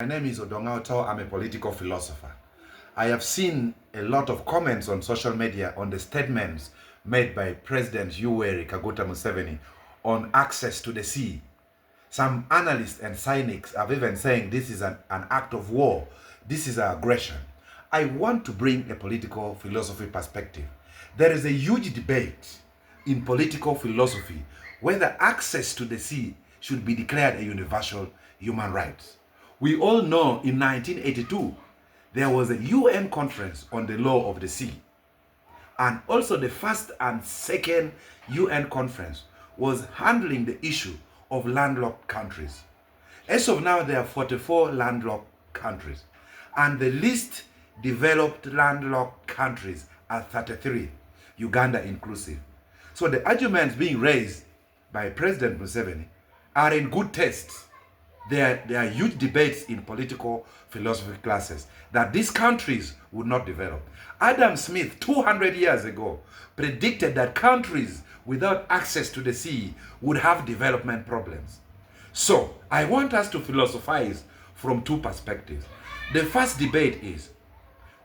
My name is Odonga. I'm a political philosopher. I have seen a lot of comments on social media on the statements made by President Yoweri Kaguta Museveni on access to the sea. Some analysts and cynics have even saying this is an act of war. This is aggression. I want to bring a political philosophy perspective. There is a huge debate in political philosophy whether access to the sea should be declared a universal human right. We all know in 1982, there was a UN conference on the law of the sea. And also the first and second UN conference was handling the issue of landlocked countries. As of now, there are 44 landlocked countries. And the least developed landlocked countries are 33, Uganda inclusive. So the arguments being raised by President Museveni are in good taste. There are huge debates in political philosophy classes that these countries would not develop. Adam Smith, 200 years ago, predicted that countries without access to the sea would have development problems. So, I want us to philosophize from two perspectives. The first debate is,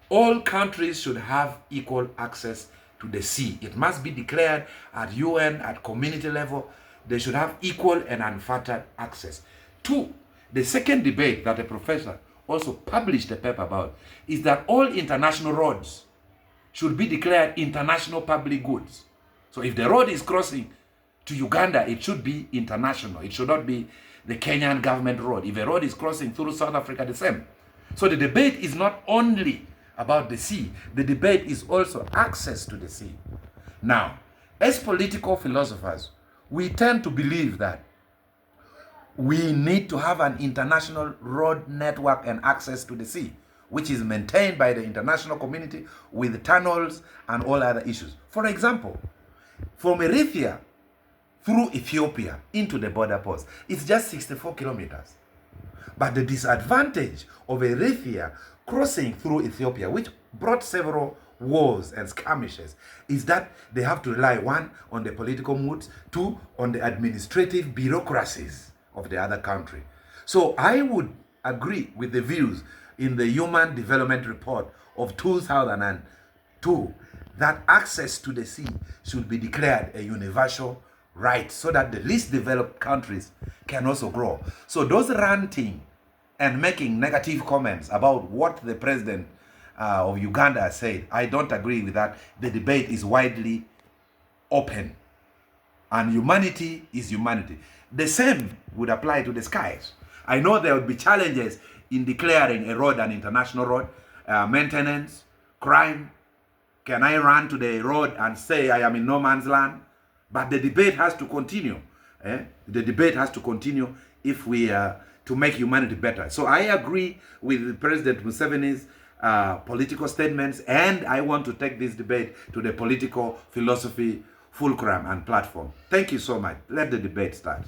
all countries should have equal access to the sea. It must be declared at UN, at community level. They should have equal and unfettered access. Two, the second debate that a professor also published a paper about is that all international roads should be declared international public goods. So if the road is crossing to Uganda, it should be international. It should not be the Kenyan government road. If a road is crossing through South Africa, the same. So the debate is not only about the sea. The debate is also access to the sea. Now, as political philosophers, we tend to believe that we need to have an international road network and access to the sea, which is maintained by the international community with tunnels and all other issues. For example, from Eritrea through Ethiopia into the border post, it's just 64 kilometers. But the disadvantage of Eritrea crossing through Ethiopia, which brought several wars and skirmishes, is that they have to rely, one, on the political moods, two, on the administrative bureaucracies of the other country. So I would agree with the views in the Human Development Report of 2002 that access to the sea should be declared a universal right so that the least developed countries can also grow. So those ranting and making negative comments about what the president of Uganda said, I don't agree with that. The debate is widely open. And humanity is humanity. The same would apply to the skies. I know there would be challenges in declaring a road an international road, maintenance, crime. Can I run to the road and say I am in no man's land? But the debate has to continue. The debate has to continue if we to make humanity better. So I agree with President Museveni's political statements, and I want to take this debate to the political philosophy fulcrum and platform. Thank you so much. Let the debate start.